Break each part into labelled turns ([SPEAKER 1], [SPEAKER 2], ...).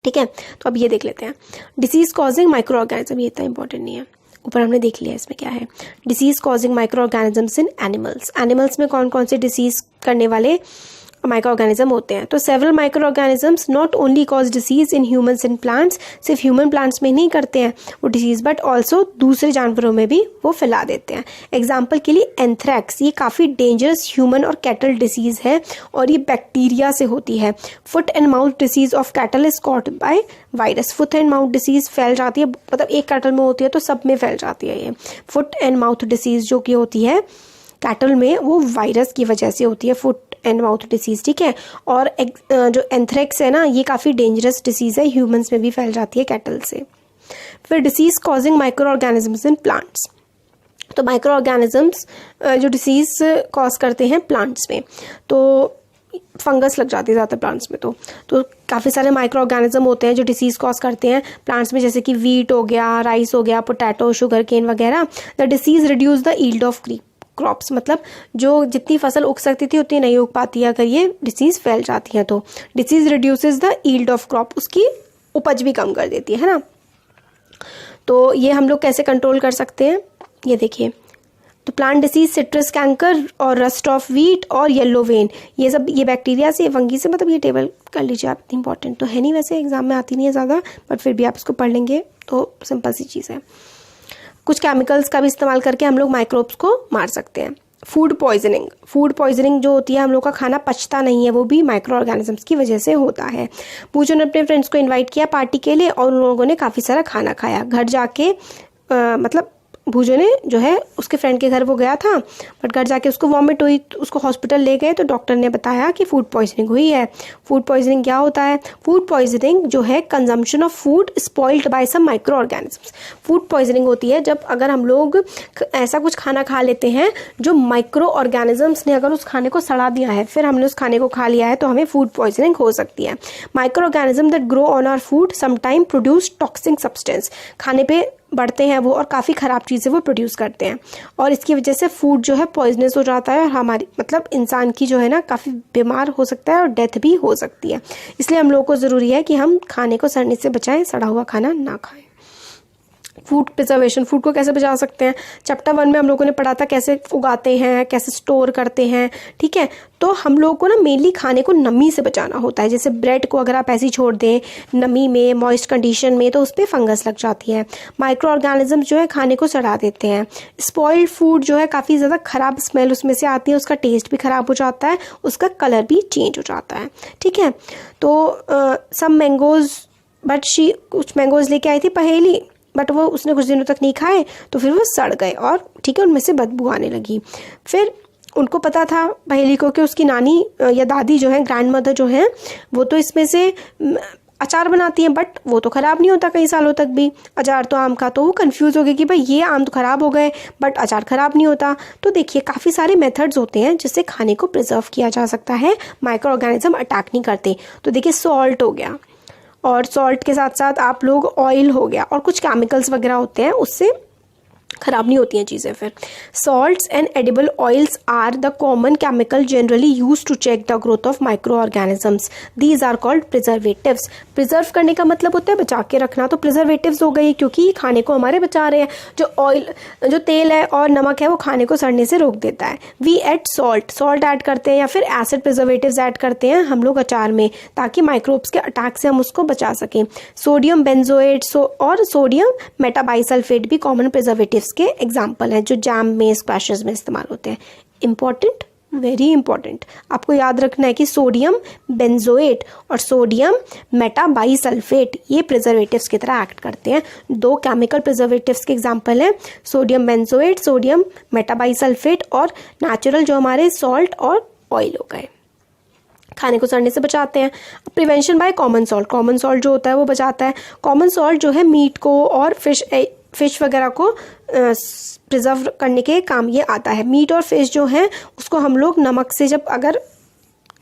[SPEAKER 1] ठीक है, तो अब ये देख लेते हैं, डिसीज कॉजिंग माइक्रो ऑर्गेनिज्म, ये इतना इंपॉर्टेंट नहीं है, ऊपर हमने देख लिया इसमें क्या है। Disease causing micro organisms in animals, animals में कौन कौन से डिसीज करने वाले माइक्रो ऑर्गेनिज्म होते हैं। तो several micro organisms not only cause disease in humans and plants, सिर्फ ह्यूमन प्लांट्स में नहीं करते हैं वो डिसीज, बट ऑल्सो दूसरे जानवरों में भी वो फैला देते हैं। एग्जाम्पल के लिए एंथ्रैक्स, ये काफ़ी डेंजरस ह्यूमन और कैटल डिसीज है और ये बैक्टीरिया से होती है। Foot and mouth disease of cattle is caught by virus, foot and mouth disease फैल जाती है, मतलब एक कैटल में होती है तो सब में फैल जाती है। ये फुट एंड माउथ डिसीज जो कि होती है कैटल में, वो वायरस की वजह से होती है, फुट एंड माउथ डिसीज, ठीक है। और जो एंथ्रैक्स है ना, ये काफ़ी डेंजरस डिसीज है, ह्यूमंस में भी फैल जाती है कैटल से। फिर disease causing micro organisms in plants, तो माइक्रो ऑर्गेनिजम्स जो डिसीज कॉज करते हैं प्लांट्स में, तो फंगस लग जाती है ज़्यादा प्लांट्स में, तो काफ़ी सारे माइक्रो ऑर्गेनिज्म होते हैं जो डिसीज़ कॉज करते हैं प्लांट्स में, जैसे कि वीट हो गया, राइस हो गया, पोटैटो, शुगर केन वगैरह। The disease reduce the yield of crops, मतलब जो जितनी फसल उग सकती थी उतनी नहीं उग पाती है अगर ये डिसीज़ फैल जाती है। तो disease reduces the yield of crop, उसकी उपज भी कम कर देती है ना। तो ये हम लोग कैसे कंट्रोल कर सकते हैं, ये देखिए, तो प्लांट डिसीज, सिट्रस कैंकर और रस्ट ऑफ वीट और येलो वेन, ये सब ये बैक्टीरिया से, फंगी से, मतलब ये टेबल कर लीजिए आप, इतनी इंपॉर्टेंट तो है नहीं, वैसे एग्जाम में आती नहीं है ज़्यादा, बट फिर भी आप इसको पढ़ लेंगे तो सिंपल सी चीज़ है। कुछ केमिकल्स का भी इस्तेमाल करके हम लोग माइक्रोब्स को मार सकते हैं। फूड पॉइजनिंग, फूड पॉइजनिंग जो होती है, हम लोग का खाना पचता नहीं है, वो भी माइक्रो ऑर्गेनिजम्स की वजह से होता है। पूजो ने अपने फ्रेंड्स को इन्वाइट किया पार्टी के लिए और उन लोगों ने काफ़ी सारा खाना खाया। घर जाके मतलब भूजो ने जो है उसके फ्रेंड के घर वो गया था, बट घर जाके उसको वॉमिट हुई, तो उसको हॉस्पिटल ले गए तो डॉक्टर ने बताया कि फूड पॉइजनिंग हुई है। फूड पॉइजनिंग क्या होता है? फूड पॉइजनिंग जो है consumption of food spoiled by some microorganisms. Food poisoning होती है जब अगर हम लोग ऐसा कुछ खाना खा लेते हैं जो माइक्रो ऑर्गेनिजम्स ने अगर उस खाने को सड़ा दिया है, फिर हमने उस खाने को खा लिया है, तो हमें फूड पॉइजनिंग हो सकती है। Microorganisms that grow on our food sometime produce toxic substance, खाने पे बढ़ते हैं वो और काफ़ी ख़राब चीज़ें वो प्रोड्यूस करते हैं, और इसकी वजह से फूड जो है पॉइजनस हो जाता है और हमारी मतलब इंसान की जो है ना काफ़ी बीमार हो सकता है और डेथ भी हो सकती है। इसलिए हम लोगों को ज़रूरी है कि हम खाने को सड़ने से बचाएं, सड़ा हुआ खाना ना खाएं। फूड प्रिजर्वेशन, फूड को कैसे बचा सकते हैं? चैप्टर 1 में हम लोगों ने पढ़ा था कैसे उगाते हैं, कैसे स्टोर करते हैं, ठीक है। तो हम लोगों को ना मेनली खाने को नमी से बचाना होता है। जैसे ब्रेड को अगर आप ऐसे ही छोड़ दें नमी में, मॉइस्ट कंडीशन में, तो उस पर फंगस लग जाती है। माइक्रो ऑर्गेनिज्म जो है खाने को सड़ा देते हैं। स्पॉइल्ड फूड जो है काफ़ी ज़्यादा ख़राब स्मेल उसमें से आती है, उसका टेस्ट भी ख़राब हो जाता है, उसका कलर भी चेंज हो जाता है, ठीक है। तो सम मैंगोज़, बट कुछ मैंगोज़ लेके आई थी पहेली, बट वो उसने कुछ दिनों तक नहीं खाए तो फिर वो सड़ गए और ठीक है उनमें से बदबू आने लगी। फिर उनको पता था पहेली को कि उसकी नानी या दादी जो है, ग्रैंड मदर जो है, वो तो इसमें से अचार बनाती हैं, बट वो तो ख़राब नहीं होता कई सालों तक भी, अचार तो आम का। तो वो कंफ्यूज हो गए कि भाई ये आम तो ख़राब हो गए बट अचार ख़राब नहीं होता। तो देखिए काफ़ी सारे मेथड्स होते हैं जिससे खाने को प्रिजर्व किया जा सकता है, माइक्रो ऑर्गेनिज्म अटैक नहीं करते। तो देखिए सॉल्ट हो गया, और सॉल्ट के साथ साथ आप लोग ऑयल हो गया, और कुछ केमिकल्स वगैरह होते हैं, उससे ख़राब नहीं होती हैं चीज़ें। फिर salts and edible oils are the common chemical generally use to check the growth of microorganisms, these are called preservatives. Preserve करने का मतलब होता है बचा के रखना, तो प्रिजर्वेटिव्स हो गई क्योंकि खाने को हमारे बचा रहे हैं। जो ऑयल, जो तेल है और नमक है, वो खाने को सड़ने से रोक देता है। We add salt, salt add करते हैं या फिर एसिड प्रिजर्वेटिव्स ऐड करते हैं हम लोग अचार में, ताकि माइक्रोब्स के अटैक से हम उसको बचा सकें। सोडियम बेंजोएट और सोडियम मेटाबाइसल्फेट भी कॉमन प्रिजर्वेटिव्स के एग्जाम्पल हैं जो जैम में, स्क्वैशेस में इस्तेमाल होते हैं। इंपॉर्टेंट, वेरी इंपॉर्टेंट, आपको याद रखना है कि सोडियम बेंजोएट और सोडियम मेटाबाइसल्फेट ये प्रिजर्वेटिव्स की तरह एक्ट करते हैं। दो केमिकल प्रिजर्वेटिव्स के एग्जाम्पल हैं सोडियम बेंजोएट, सोडियम मेटाबाइसल्फेट, और नेचुरल जो हमारे सॉल्ट और ऑयल हो गए, खाने को सड़ने से बचाते हैं। Prevention by common salt, common salt जो होता है वो बचाता है। कॉमन सॉल्ट जो है मीट को और फिश वगैरह को प्रिजर्व करने के काम ये आता है। मीट और फिश जो है उसको हम लोग नमक से जब अगर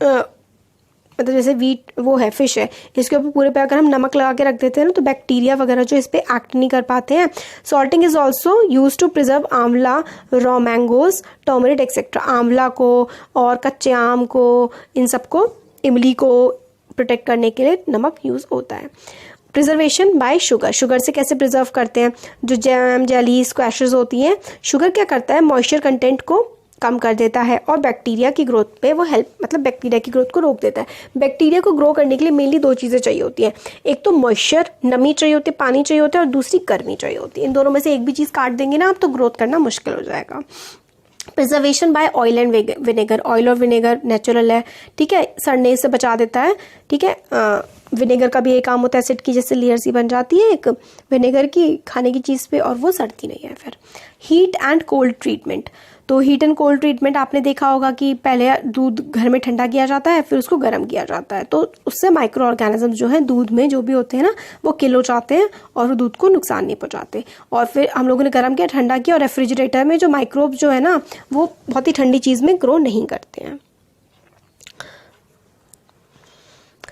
[SPEAKER 1] मतलब जैसे वीट वो है, फिश है, इसके ऊपर पूरे पे अगर हम नमक लगा के रख देते हैं ना, तो बैक्टीरिया वगैरह जो इस पे एक्ट नहीं कर पाते हैं। Salting is also use to preserve amla, raw mangoes, turmeric etcetera. Amla को और कच्चे आम को, इन सबको, इमली को, प्रोटेक्ट करने के लिए नमक यूज़ होता है। प्रिजर्वेशन बाय शुगर, शुगर से कैसे प्रिजर्व करते हैं, जो जैम जेली स्क्वैशेस होती हैं, शुगर क्या करता है, मॉइस्चर कंटेंट को कम कर देता है और बैक्टीरिया की ग्रोथ पे वो हेल्प, मतलब बैक्टीरिया की ग्रोथ को रोक देता है। बैक्टीरिया को ग्रो करने के लिए मेनली दो चीज़ें चाहिए होती हैं, एक तो मॉइस्चर, नमी चाहिए होती है, पानी चाहिए होता है, और दूसरी गर्मी चाहिए होती है। इन दोनों में से एक भी चीज़ काट देंगे ना आप तो ग्रोथ करना मुश्किल हो जाएगा। Preservation by oil and vinegar, oil और विनेगर नेचुरल है, ठीक है, सड़ने से बचा देता है, ठीक है। विनेगर का भी एक काम होता है, एसिड की जैसे लेयर सी बन जाती है एक विनेगर की खाने की चीज़ पे, और वो सड़ती नहीं है। फिर हीट एंड कोल्ड ट्रीटमेंट, तो हीट एंड कोल्ड ट्रीटमेंट आपने देखा होगा कि पहले दूध घर में ठंडा किया जाता है, फिर उसको गर्म किया जाता है, तो उससे माइक्रो ऑर्गेनिज्म जो है दूध में जो भी होते हैं ना वो किल हो जाते हैं और वो दूध को नुकसान नहीं पहुंचाते। और फिर हम लोगों ने गर्म किया, ठंडा किया, और रेफ्रिजरेटर में जो माइक्रोब जो है ना वो बहुत ही ठंडी चीज़ में ग्रो नहीं करते हैं।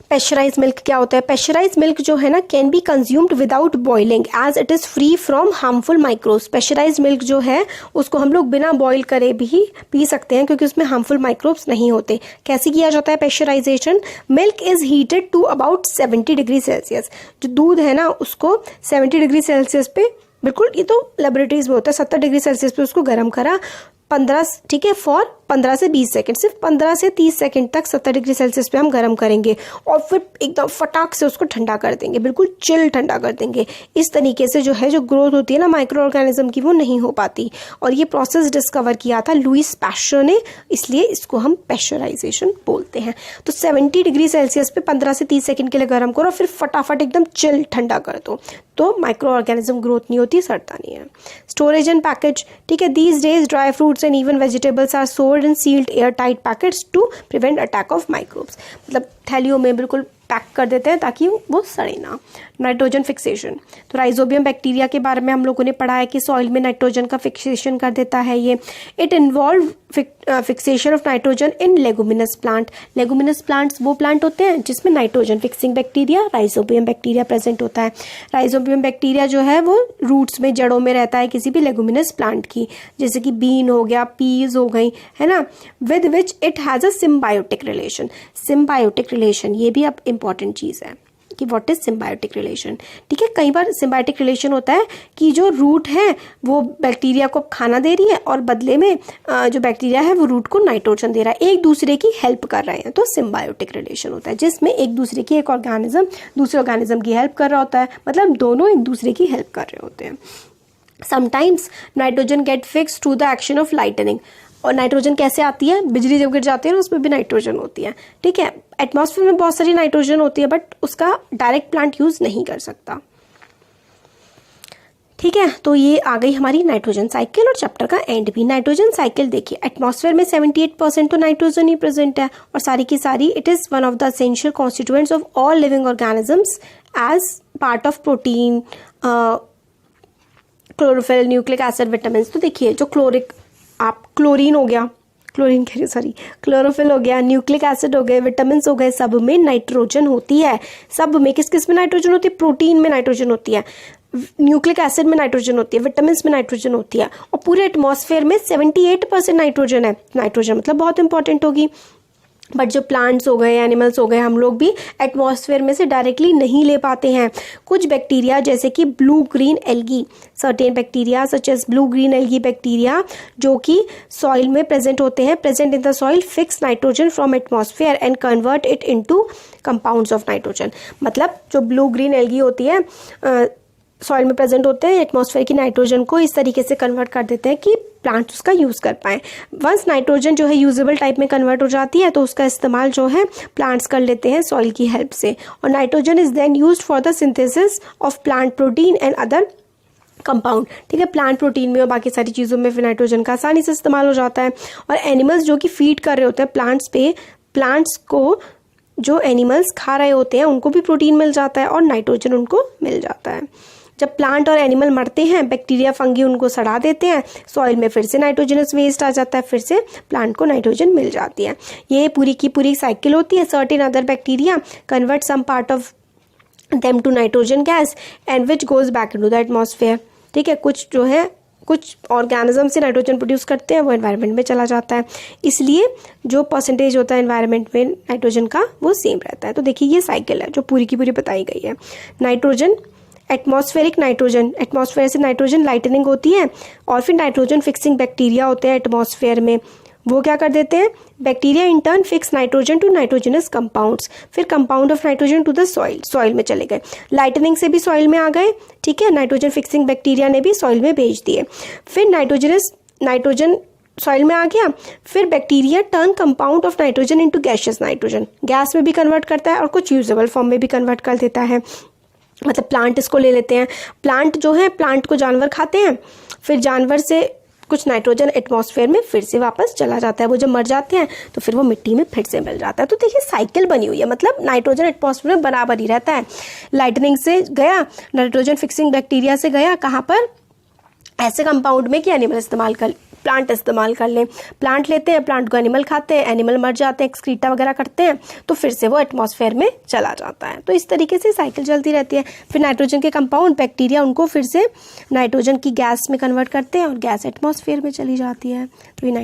[SPEAKER 1] पेस्चराइज मिल्क क्या होता है, पेस्चराइज मिल्क जो है ना can be consumed without boiling as it is free from harmful microbes. Pasteurise milk जो है उसको हम लोग बिना बॉईल करे भी पी सकते हैं क्योंकि उसमें हार्मफुल माइक्रोब्स नहीं होते। कैसे किया जाता है pasteurisation, milk is heated to about 70 degree Celsius, जो दूध है ना उसको 70 डिग्री सेल्सियस पे, बिल्कुल ये तो लेबोरेटरीज में होता है, 70 डिग्री सेल्सियस पे उसको गर्म करा 15, ठीक है, फॉर 15 से 20 सेकंड, सिर्फ 15 से 30 सेकंड तक 70 डिग्री सेल्सियस पे हम गर्म करेंगे और फिर एकदम फटाक से उसको ठंडा कर देंगे, बिल्कुल चिल ठंडा कर देंगे। इस तरीके से जो है जो ग्रोथ होती है ना माइक्रो ऑर्गेनिज्म की वो नहीं हो पाती, और ये प्रोसेस डिस्कवर किया था लुईस पैस्चर ने, इसलिए इसको हम पेस्चराइजेशन बोलते हैं। तो 70 डिग्री सेल्सियस पे 15 से 30 सेकंड के लिए गर्म करो, फिर फटाफट एकदम चिल ठंडा कर दो, तो माइक्रो ऑर्गेनिज्म ग्रोथ नहीं होती, सड़ता नहीं है। स्टोरेज एंड पैकेज, ठीक है, these days dry fruits and even vegetables are sold in sealed air tight packets to prevent attack of microbes, मतलब थैलियों में बिल्कुल पैक कर देते हैं ताकि वो सड़े ना। नाइट्रोजन फिक्सेशन, तो राइजोबियम बैक्टीरिया के बारे में हम लोगों ने पढ़ा है कि सॉइल में नाइट्रोजन का फिक्सेशन कर देता है ये। It involve fixation of nitrogen in leguminous plant, leguminous plants वो प्लांट होते हैं जिसमें nitrogen fixing bacteria rhizobium bacteria present होता है। राइजोबियम बैक्टीरिया जो है वो रूट्स में, जड़ों में रहता है किसी भी लेगुमिनस प्लांट की, जैसे कि बीन हो गया, पीज हो गई, है ना, with which it has a symbiotic relation. Symbiotic relation ये भी अब इंपॉर्टेंट चीज़ है कि व्हाट इज सिम्बायोटिक रिलेशन, ठीक है। कई बार सिम्बायोटिक रिलेशन होता है कि जो रूट है वो बैक्टीरिया को खाना दे रही है और बदले में जो बैक्टीरिया है वो रूट को नाइट्रोजन दे रहा है, एक दूसरे की हेल्प कर रहे हैं, तो सिम्बायोटिक रिलेशन होता है जिसमें एक दूसरे की, एक ऑर्गेनिज्म दूसरे ऑर्गेनिज्म की हेल्प कर रहा होता है, मतलब दोनों एक दूसरे की हेल्प कर रहे होते हैं। Sometimes nitrogen get fix through the action of lightning, और नाइट्रोजन कैसे आती है, बिजली जब गिर जाती है ना उसमें भी नाइट्रोजन होती है, ठीक है। एटमॉस्फेयर में बहुत सारी नाइट्रोजन होती है बट उसका डायरेक्ट प्लांट यूज नहीं कर सकता, ठीक है। तो ये आ गई हमारी नाइट्रोजन साइकिल और चैप्टर का एंड भी। नाइट्रोजन साइकिल देखिए, एटमॉस्फेयर में 78% तो नाइट्रोजन ही प्रेजेंट है और सारी की सारी it is one of the essential constituents of all living organisms as part of protein, chlorophyll, nucleic acid, vitamin. तो देखिए जो क्लोरीन हो गया, क्लोरीन कह रही सॉरी, क्लोरोफिल हो गया, न्यूक्लिक एसिड हो गए, विटामिन हो गए, सब में नाइट्रोजन होती है। सब में किस किस में नाइट्रोजन होती है, प्रोटीन में नाइट्रोजन होती है, न्यूक्लिक एसिड में नाइट्रोजन होती है, विटामिन में नाइट्रोजन होती है, और पूरे एटमॉस्फेयर में 78% नाइट्रोजन है। नाइट्रोजन मतलब बहुत इंपॉर्टेंट होगी, बट जो प्लांट्स हो गए, एनिमल्स हो गए, हम लोग भी एटमॉस्फेयर में से डायरेक्टली नहीं ले पाते हैं। कुछ बैक्टीरिया जैसे कि blue green algae, certain bacteria such as blue green algae bacteria जो कि सॉइल में प्रेजेंट होते हैं, present in the soil, fix nitrogen from atmosphere and convert it into compounds of nitrogen. मतलब जो ब्लू ग्रीन एल्गी होती है soil में प्रेजेंट होते हैं, एटमॉस्फेयर की नाइट्रोजन को इस तरीके से कन्वर्ट कर देते हैं कि प्लांट्स उसका यूज़ कर पाएँ। वंस नाइट्रोजन जो है यूजेबल टाइप में कन्वर्ट हो जाती है तो उसका इस्तेमाल जो है प्लांट्स कर लेते हैं सॉइल की हेल्प से, और nitrogen is then used for the synthesis of plant protein and other compound, ठीक है। प्लांट प्रोटीन में और बाकी सारी चीज़ों में फिर नाइट्रोजन का आसानी से इस्तेमाल हो जाता है। और एनिमल्स जो कि फीड कर रहे होते हैं प्लांट्स पे, प्लांट्स को जो एनिमल्स खा रहे होते हैं उनको भी प्रोटीन मिल जाता है और नाइट्रोजन उनको मिल जाता है। जब प्लांट और एनिमल मरते हैं, बैक्टीरिया फंगी उनको सड़ा देते हैं, सॉइल में फिर से नाइट्रोजनस वेस्ट आ जाता है, फिर से प्लांट को नाइट्रोजन मिल जाती है। ये पूरी की पूरी साइकिल होती है। Certain other bacteria convert some part of them to nitrogen gas and which goes back into the atmosphere, ठीक है। कुछ जो है कुछ ऑर्गेनिज्म से नाइट्रोजन प्रोड्यूस करते हैं, वो एनवायरनमेंट में चला जाता है, इसलिए जो परसेंटेज होता है एनवायरनमेंट में नाइट्रोजन का वो सेम रहता है। तो देखिए ये साइकिल है जो पूरी की पूरी बताई गई है। नाइट्रोजन, एटमॉस्फेरिक नाइट्रोजन, एटमॉस्फेयर से नाइट्रोजन लाइटनिंग होती है, और फिर नाइट्रोजन फिक्सिंग बैक्टीरिया होते हैं एटमॉस्फेयर में, वो क्या कर देते हैं, bacteria in turn fix nitrogen to nitrogenous compounds, फिर compound of nitrogen to the soil, soil में चले गए, लाइटनिंग से भी सॉइल में आ गए, ठीक है, नाइट्रोजन फिक्सिंग बैक्टीरिया ने भी सॉइल में भेज दिए, फिर नाइट्रोजन सॉइल में आ गया, फिर bacteria turn compound of nitrogen into gaseous nitrogen, gas में भी कन्वर्ट करता है और कुछ यूजेबल फॉर्म में भी कन्वर्ट कर देता है। मतलब प्लांट इसको ले लेते हैं, प्लांट जो है, प्लांट को जानवर खाते हैं, फिर जानवर से कुछ नाइट्रोजन एटमॉस्फेयर में फिर से वापस चला जाता है, वो जब मर जाते हैं तो फिर वो मिट्टी में फिर से मिल जाता है। तो देखिए साइकिल बनी हुई है, मतलब नाइट्रोजन एटमॉस्फेयर में बराबर ही रहता है। लाइटनिंग से गया, नाइट्रोजन फिक्सिंग बैक्टीरिया से गया कहाँ पर, ऐसे कंपाउंड में कि एनिमल इस्तेमाल कर, प्लांट इस्तेमाल कर लें, प्लांट लेते हैं, प्लांट को एनिमल खाते हैं, एनिमल मर जाते हैं, एक्सक्रीटा वगैरह करते हैं, तो फिर से वो एटमॉस्फेयर में चला जाता है। तो इस तरीके से साइकिल चलती रहती है। फिर नाइट्रोजन के कंपाउंड बैक्टीरिया उनको फिर से नाइट्रोजन की गैस में कन्वर्ट करते हैं और गैस एटमॉस्फेयर में चली जाती है। तो ये